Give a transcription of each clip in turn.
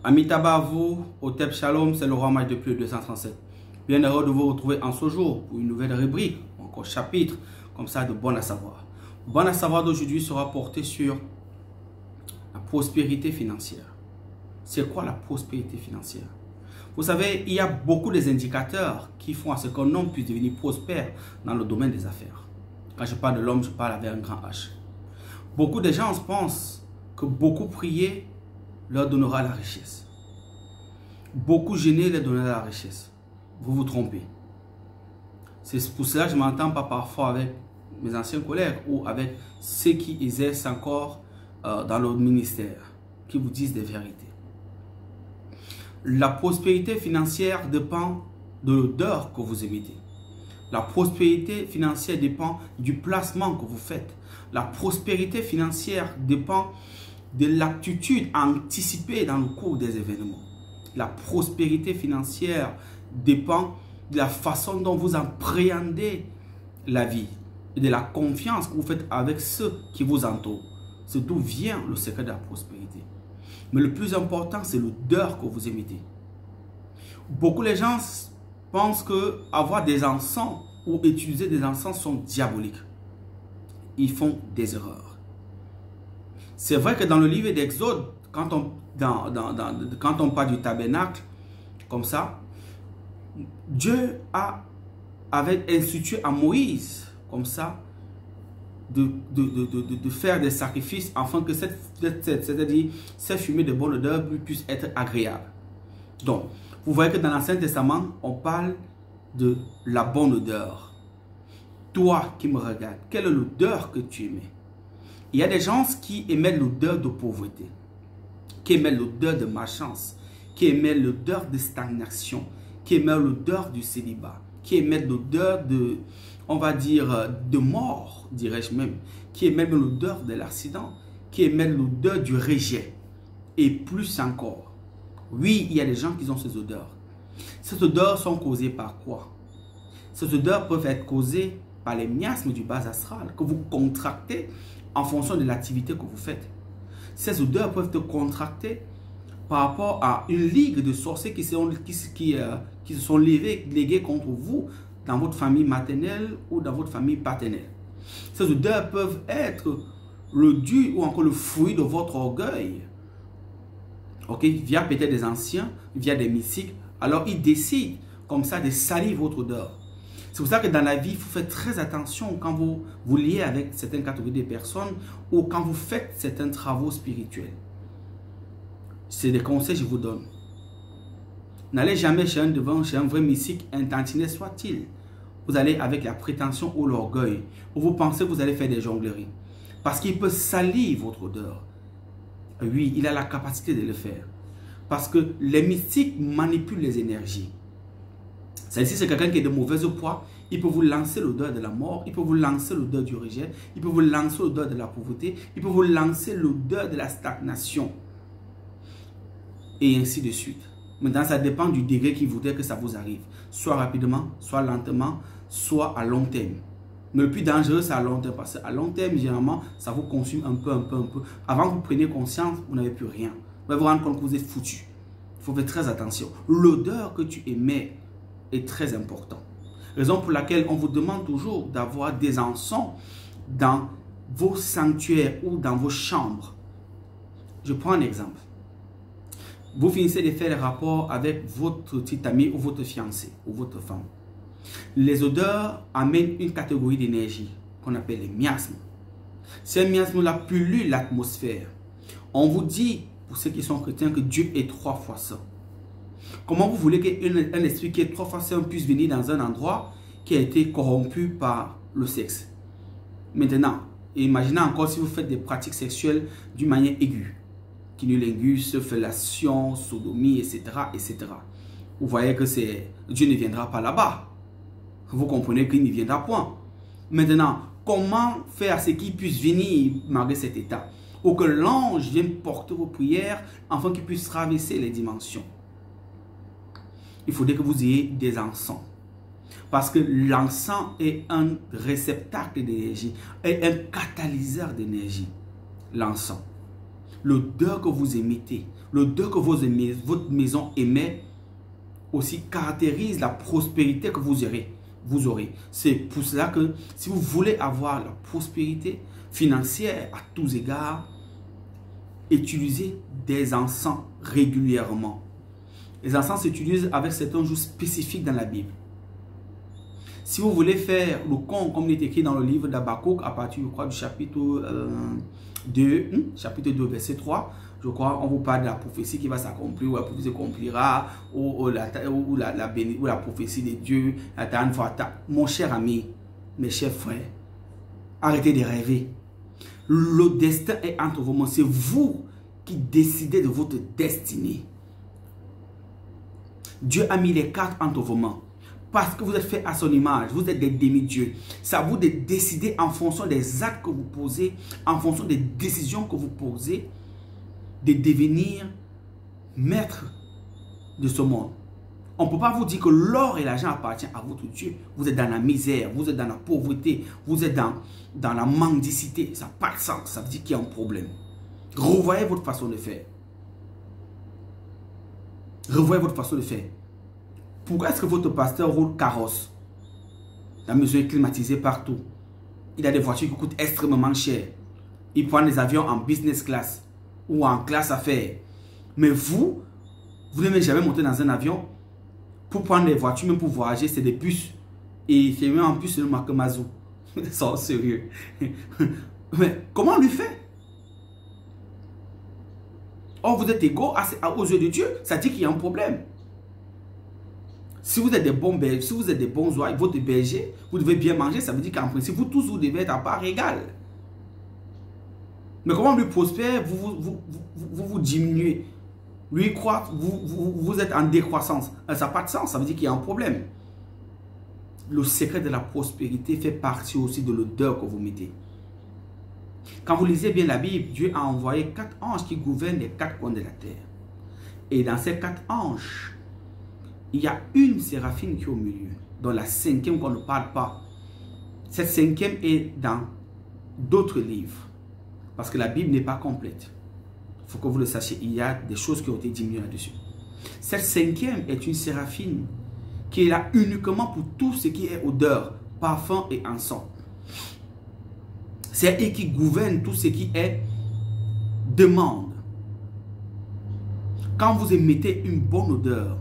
Amitabha à vous, au Tep Shalom, c'est le roi mage depuis le 237. Bien heureux de vous retrouver en ce jour pour une nouvelle rubrique, encore chapitre, comme ça de bon à savoir. Bon à savoir d'aujourd'hui sera porté sur la prospérité financière. C'est quoi la prospérité financière? Vous savez, il y a beaucoup d'indicateurs qui font à ce qu'un homme puisse devenir prospère dans le domaine des affaires. Quand je parle de l'homme, je parle avec un grand H. Beaucoup de gens pensent que beaucoup prier leur donnera la richesse. Beaucoup gêner leur donnera la richesse. Vous vous trompez. C'est pour cela que je ne m'entends pas parfois avec mes anciens collègues ou avec ceux qui exercent encore dans le ministère, qui vous disent des vérités. La prospérité financière dépend de l'odeur que vous émettez. La prospérité financière dépend du placement que vous faites. La prospérité financière dépend de l'aptitude à anticiper dans le cours des événements. La prospérité financière dépend de la façon dont vous appréhendez la vie et de la confiance que vous faites avec ceux qui vous entourent. C'est d'où vient le secret de la prospérité. Mais le plus important, c'est l'odeur que vous émettez. Beaucoup de gens pensent que avoir des encens ou utiliser des encens sont diaboliques. Ils font des erreurs. C'est vrai que dans le livre d'Exode, quand on parle du tabernacle, comme ça, Dieu avait institué à Moïse, comme ça, de faire des sacrifices afin que cette fumée de bonne odeur puisse être agréable. Donc, vous voyez que dans l'Ancien Testament, on parle de la bonne odeur. Toi qui me regardes, quelle est l'odeur que tu émets? Il y a des gens qui émettent l'odeur de pauvreté, qui émettent l'odeur de malchance, qui émettent l'odeur de stagnation, qui émettent l'odeur du célibat, qui émettent l'odeur de, on va dire, de mort, dirais-je même, qui émettent l'odeur de l'accident, qui émettent l'odeur du rejet, et plus encore. Oui, il y a des gens qui ont ces odeurs. Ces odeurs sont causées par quoi? Ces odeurs peuvent être causées par les miasmes du bas astral que vous contractez en fonction de l'activité que vous faites. Ces odeurs peuvent être contractées par rapport à une ligue de sorciers qui se sont légués contre vous dans votre famille maternelle ou dans votre famille paternelle. Ces odeurs peuvent être le dû ou encore le fruit de votre orgueil. Ok, via peut-être des anciens, via des mystiques. Alors ils décident comme ça de salir votre odeur. C'est pour ça que dans la vie, il faut faire très attention quand vous liez avec certaines catégories de personnes ou quand vous faites certains travaux spirituels. C'est des conseils que je vous donne. N'allez jamais chez un vrai mystique, intantinet soit-il. Vous allez avec la prétention ou l'orgueil, ou vous pensez que vous allez faire des jongleries. Parce qu'il peut salir votre odeur. Oui, il a la capacité de le faire. Parce que les mystiques manipulent les énergies. Celle-ci, c'est quelqu'un qui est de mauvaise foi. Il peut vous lancer l'odeur de la mort. Il peut vous lancer l'odeur du rejet. Il peut vous lancer l'odeur de la pauvreté. Il peut vous lancer l'odeur de la stagnation. Et ainsi de suite. Maintenant, ça dépend du degré qu'il voudrait que ça vous arrive. Soit rapidement, soit lentement, soit à long terme. Mais le plus dangereux, c'est à long terme. Parce qu'à long terme, généralement, ça vous consume un peu. Avant que vous preniez conscience, vous n'avez plus rien. Vous allez vous rendre compte que vous êtes foutu. Il faut faire très attention. L'odeur que tu émets est très important. Raison pour laquelle on vous demande toujours d'avoir des encens dans vos sanctuaires ou dans vos chambres. Je prends un exemple. Vous finissez de faire les rapports avec votre petit ami ou votre fiancé ou votre femme. Les odeurs amènent une catégorie d'énergie qu'on appelle les miasmes. Ces miasmes-là polluent l'atmosphère. On vous dit, pour ceux qui sont chrétiens, que Dieu est 3 fois saint. Comment vous voulez qu'un esprit qui est 3 fois saint puisse venir dans un endroit qui a été corrompu par le sexe? Maintenant, imaginez encore si vous faites des pratiques sexuelles d'une manière aiguë. Cunnilingus, fellation, sodomie, etc., etc. Vous voyez que Dieu ne viendra pas là-bas. Vous comprenez qu'il ne viendra point. Maintenant, comment faire à ce qu'il puisse venir malgré cet état? Ou que l'ange vienne porter vos prières afin qu'il puisse traverser les dimensions. Il faudrait que vous ayez des encens. Parce que l'encens est un réceptacle d'énergie, est un catalyseur d'énergie. L'encens. L'odeur que vous émettez, l'odeur que votre maison émet aussi caractérise la prospérité que vous aurez. C'est pour cela que si vous voulez avoir la prospérité financière à tous égards, utilisez des encens régulièrement. Les encens s'utilisent avec certains jours spécifiques dans la Bible. Si vous voulez faire le compte, comme il est écrit dans le livre d'Habakkuk, à partir, je crois, du chapitre 2, verset 3, je crois, on vous parle de la prophétie qui va s'accomplir, ou la prophétie s'accomplira, ou la prophétie de Dieu. Mon cher ami, mes chers frères, arrêtez de rêver. Le destin est entre vos mains. C'est vous qui décidez de votre destinée. Dieu a mis les cartes entre vos mains. Parce que vous êtes fait à son image, vous êtes des demi-dieux. C'est à vous de décider en fonction des actes que vous posez, en fonction des décisions que vous posez, de devenir maître de ce monde. On ne peut pas vous dire que l'or et l'argent appartiennent à votre Dieu. Vous êtes dans la misère, vous êtes dans la pauvreté, vous êtes dans la mendicité. Ça n'a pas de sens, ça veut dire qu'il y a un problème. Revoyez votre façon de faire. Revoyez votre façon de faire. Pourquoi est-ce que votre pasteur roule carrosse? La maison est climatisée partout. Il a des voitures qui coûtent extrêmement cher. Il prend des avions en business class ou en classe affaires. Mais vous n'avez jamais monté dans un avion. Pour prendre des voitures, même pour voyager, c'est des bus. Et c'est même en plus le marque Mazou. C'est sérieux. Mais comment on lui fait? Or, vous êtes égaux aux yeux de Dieu. Ça dit qu'il y a un problème. Si vous êtes des bons bergers, si vous êtes des bons oies, votre berger, vous devez bien manger. Ça veut dire qu'en principe, vous tous, vous devez être à part égale. Mais comment lui prospère, vous diminuez. Lui croit, vous êtes en décroissance. Ça n'a pas de sens, ça veut dire qu'il y a un problème. Le secret de la prospérité fait partie aussi de l'odeur que vous mettez. Quand vous lisez bien la Bible, Dieu a envoyé 4 anges qui gouvernent les 4 coins de la terre. Et dans ces 4 anges, il y a une séraphine qui est au milieu, dans la 5e qu'on ne parle pas. Cette 5e est dans d'autres livres, parce que la Bible n'est pas complète. Il faut que vous le sachiez, il y a des choses qui ont été diminuées là-dessus. Cette 5e est une séraphine qui est là uniquement pour tout ce qui est odeur, parfum et encens. C'est elle qui gouverne tout ce qui est demande. Quand vous émettez une bonne odeur,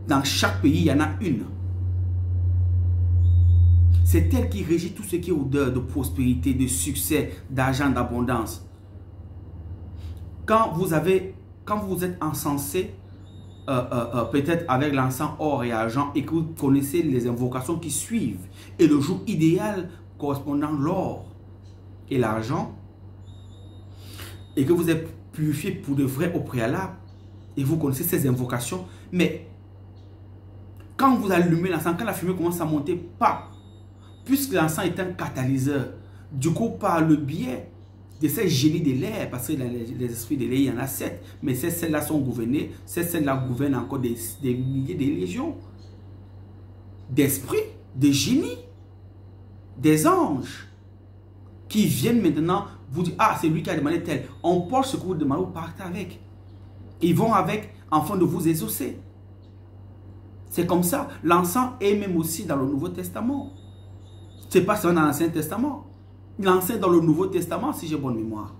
dans chaque pays, il y en a une. C'est elle qui régit tout ce qui est odeur de prospérité, de succès, d'argent, d'abondance. Quand vous êtes encensé, peut-être avec l'encens or et argent, et que vous connaissez les invocations qui suivent, et le jour idéal correspondant l'or et l'argent, et que vous êtes purifié pour de vrai au préalable, et vous connaissez ces invocations, mais quand vous allumez l'encens, quand la fumée commence à monter, pas, puisque l'encens est un catalyseur, du coup, par le biais de ces génies de l'air, parce que les esprits de l'air, il y en a 7, mais celles-là sont gouvernées, celles-là gouvernent encore des milliers de légions, d'esprits, de génies, des anges, qui viennent maintenant vous dire, ah, c'est lui qui a demandé tel, on porte ce que vous demandez, vous partez avec. Ils vont avec, afin de vous exaucer. C'est comme ça. L'encens est même aussi dans le Nouveau Testament. Ce n'est pas seulement dans l'Ancien Testament. L'encens dans le Nouveau Testament, si j'ai bonne mémoire.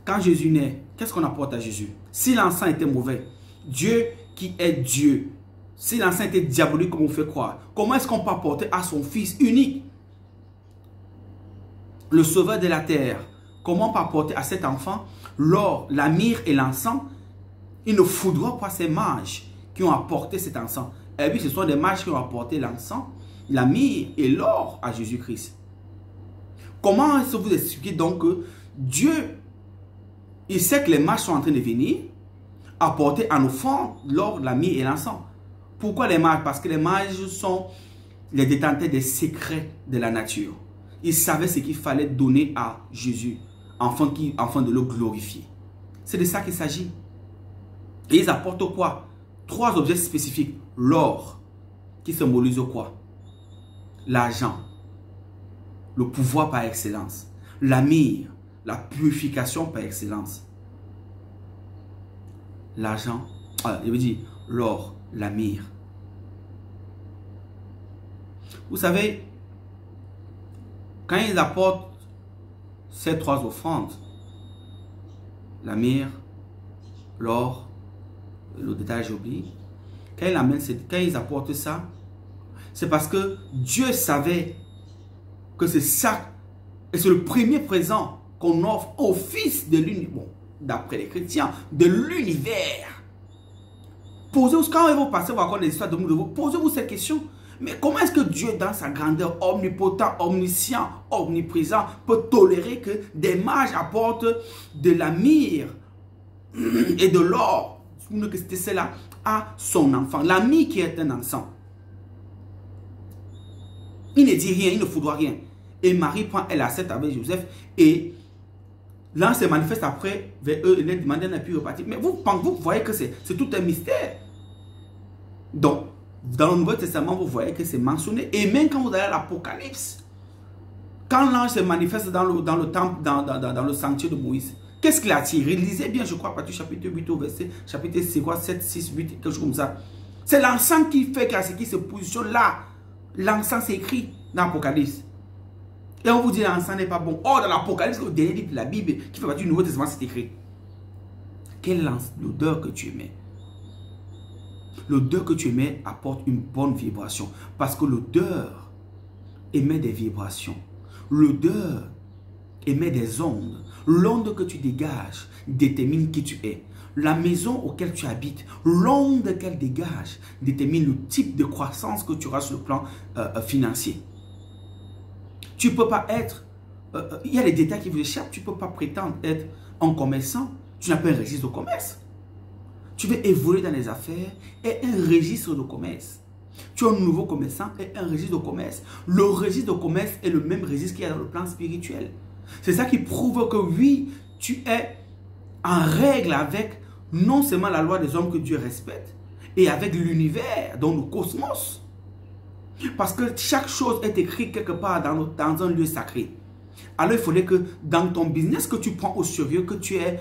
Quand Jésus naît, qu'est-ce qu'on apporte à Jésus? Si l'encens était mauvais, Dieu qui est Dieu, si l'encens était diabolique comme on fait croire, comment est-ce qu'on peut apporter à son Fils unique, le Sauveur de la terre, comment on peut apporter à cet enfant l'or, la myrrhe et l'encens? Il ne faudra pas ces mages qui ont apporté cet encens. Et puis ce sont des mages qui ont apporté l'encens, la myrrhe et l'or à Jésus-Christ. Comment est-ce que vous expliquez donc que Dieu, il sait que les mages sont en train de venir apporter en offrande l'or, la myrrhe et l'encens? Pourquoi les mages? Parce que les mages sont les détenteurs des secrets de la nature. Ils savaient ce qu'il fallait donner à Jésus afin de le glorifier. C'est de ça qu'il s'agit. Et ils apportent quoi? 3 objets spécifiques. L'or, qui symbolise quoi? L'argent, le pouvoir par excellence. La myrrhe, la purification par excellence. L'argent, je veux dire l'or, la myrrhe. Vous savez, quand ils apportent ces trois offrandes, la myrrhe, l'or, le détail j'oublie, quand ils apportent ça, c'est parce que Dieu savait que c'est ça, et c'est le premier présent qu'on offre au Fils de l'univers, bon, d'après les chrétiens, de l'univers. Posez-vous, quand vous passez voir des histoires de vous, posez-vous cette question. Mais comment est-ce que Dieu, dans sa grandeur omnipotent, omniscient, omniprésent, peut tolérer que des mages apportent de la myrrhe et de l'or, que c'était cela, à son enfant, l'ami qui est un enfant? Il ne dit rien, il ne foudroie rien. Et Marie prend, elle accepte avec Joseph et l'ange se manifeste après vers eux et leur demande d'un appui repartir. Mais vous voyez que c'est tout un mystère. Donc, dans le Nouveau Testament, vous voyez que c'est mentionné. Et même quand vous allez à l'Apocalypse, quand l'ange se manifeste dans le temple, dans le sanctuaire de Moïse, qu'est-ce qu'il a tiré? Lisez bien, je crois, partir chapitre 8 au verset, chapitre 7, 6, 8, quelque chose comme ça. C'est l'encens qui fait qu'il se positionne là. L'encens c'est écrit dans l'Apocalypse. Et on vous dit l'encens n'est pas bon. Or, dans l'Apocalypse, le dernier livre de la Bible, qui fait partie du Nouveau Testament, c'est écrit. Quelle est l'odeur que tu émets? L'odeur que tu émets apporte une bonne vibration. Parce que l'odeur émet des vibrations. L'odeur émet des ondes. L'onde que tu dégages détermine qui tu es. La maison auquel tu habites, l'onde qu'elle dégage détermine le type de croissance que tu auras sur le plan financier. Tu ne peux pas être... il y a des détails qui vous échappent. Tu ne peux pas prétendre être un commerçant. Tu n'as pas un registre de commerce. Tu veux évoluer dans les affaires et un registre de commerce. Tu es un nouveau commerçant et un registre de commerce. Le registre de commerce est le même registre qu'il y a dans le plan spirituel. C'est ça qui prouve que oui, tu es en règle avec non seulement la loi des hommes que Dieu respecte, et avec l'univers, donc le cosmos. Parce que chaque chose est écrite quelque part dans un lieu sacré. Alors il faudrait que dans ton business que tu prends au sérieux, que tu aies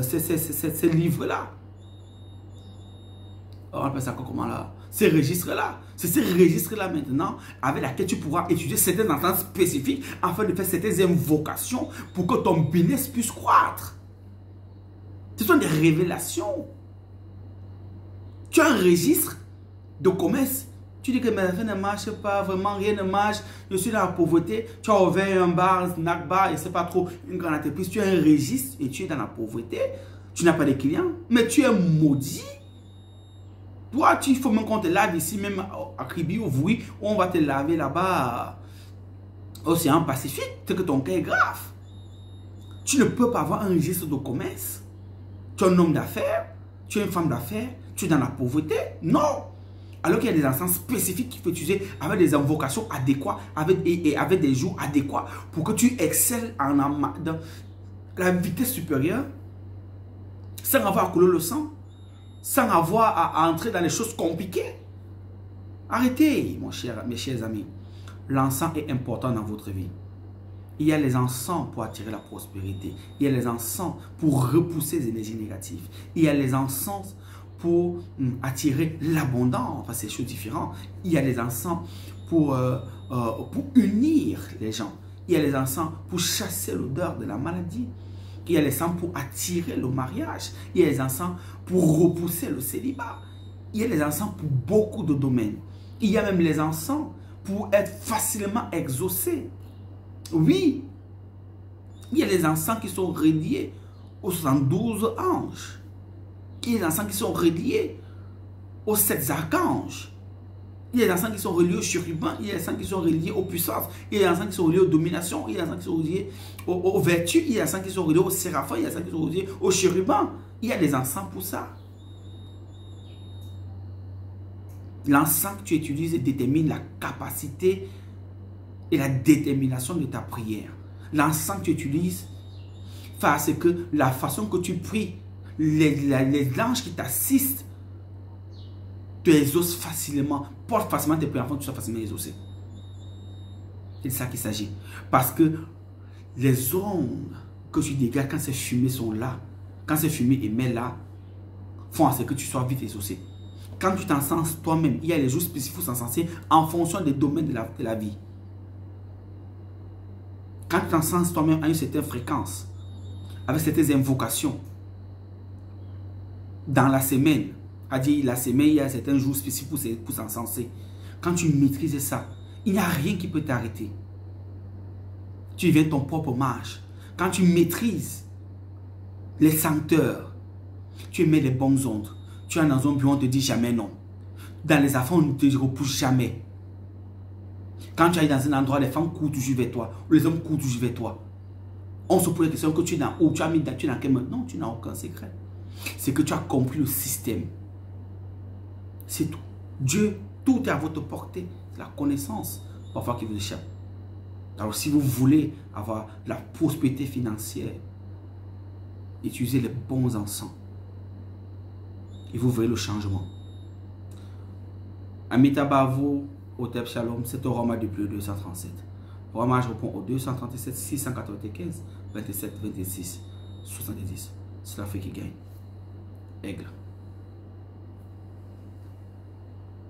ces livres-là. On appelle ça comment là? Ces registres-là. C'est ces registres-là maintenant avec lesquels tu pourras étudier certaines ententes spécifiques afin de faire certaines invocations pour que ton business puisse croître. Ce sont des révélations. Tu as un registre de commerce. Tu dis que mes affaires ne marchent pas, vraiment rien ne marche, je suis dans la pauvreté. Tu as ouvert un bar, snack bar, et c'est pas trop une grande entreprise. Tu as un registre et tu es dans la pauvreté. Tu n'as pas de clients, mais tu es maudit. Toi, il faut même qu'on te lave ici, même à Kribi ou Voui, où on va te laver là-bas au Océan Pacifique. C'est que ton cas est grave. Tu ne peux pas avoir un registre de commerce. Tu es un homme d'affaires, tu es une femme d'affaires, tu es dans la pauvreté. Non. Alors qu'il y a des encens spécifiques qu'il faut utiliser avec des invocations adéquates, avec des jours adéquats pour que tu excelles dans la vitesse supérieure sans avoir à couler le sang, sans avoir à entrer dans les choses compliquées. Arrêtez, mes chers amis. L'encens est important dans votre vie. Il y a les encens pour attirer la prospérité. Il y a les encens pour repousser les énergies négatives. Il y a les encens pour attirer l'abondance. Enfin, c'est des choses différentes. Il y a les encens pour unir les gens. Il y a les encens pour chasser l'odeur de la maladie. Il y a les encens pour attirer le mariage. Il y a les encens pour repousser le célibat. Il y a les encens pour beaucoup de domaines. Il y a même les encens pour être facilement exaucés. Oui, il y a les encens qui sont reliés aux 72 anges. Il y a les encens qui sont reliés aux 7 archanges. Il y a les encens qui sont reliés aux chérubins. Il y a les encens qui sont reliés aux puissances. Il y a les encens qui sont reliés aux dominations. Il y a les encens qui sont reliés aux vertus. Il y a les encens qui sont reliés aux séraphins. Il y a les encens qui sont reliés aux chérubins. Il y a des encens pour ça. L'encens que tu utilises détermine la capacité et la détermination de ta prière. L'encens que tu utilises fait à ce que la façon que tu pries, les anges qui t'assistent te exaucent facilement, portent facilement tes prières afin que tu sois facilement exaucé. C'est de ça qu'il s'agit. Parce que les ondes que tu dégages quand ces fumées sont là, quand ces fumées émettent là, font à ce que tu sois vite exaucé. Quand tu t'encenses toi-même, il y a les jours spécifiques pour s'encenser en fonction des domaines de la vie. Quand tu t'encenses toi-même à une certaine fréquence, avec certaines invocations, dans la semaine, c'est-à-dire la semaine, il y a certains jours spécifiques pour s'encenser. Quand tu maîtrises ça, il n'y a rien qui peut t'arrêter. Tu deviens ton propre mage. Quand tu maîtrises les senteurs, tu émets les bonnes ondes. Tu es dans un bureau, on ne te dit jamais non. Dans les affaires, on ne te repousse jamais. Quand tu es dans un endroit, les femmes courent toujours vers toi, ou les hommes courent toujours vers toi. On se pose la question que tu es dans où, tu as mis dans, tu es dans quel monde. Non, tu n'as aucun secret. C'est que tu as compris le système. C'est tout. Dieu, tout est à votre portée. C'est la connaissance, parfois, qui vous échappe. Alors, si vous voulez avoir la prospérité financière, utilisez les bons encens. Et vous verrez le changement. Amita Bavo, Otep Shalom, c'est au Roma du plus 237. Roma, je réponds au 237, 695, 27, 26, 70. C'est la fée qui gagne. Aigle.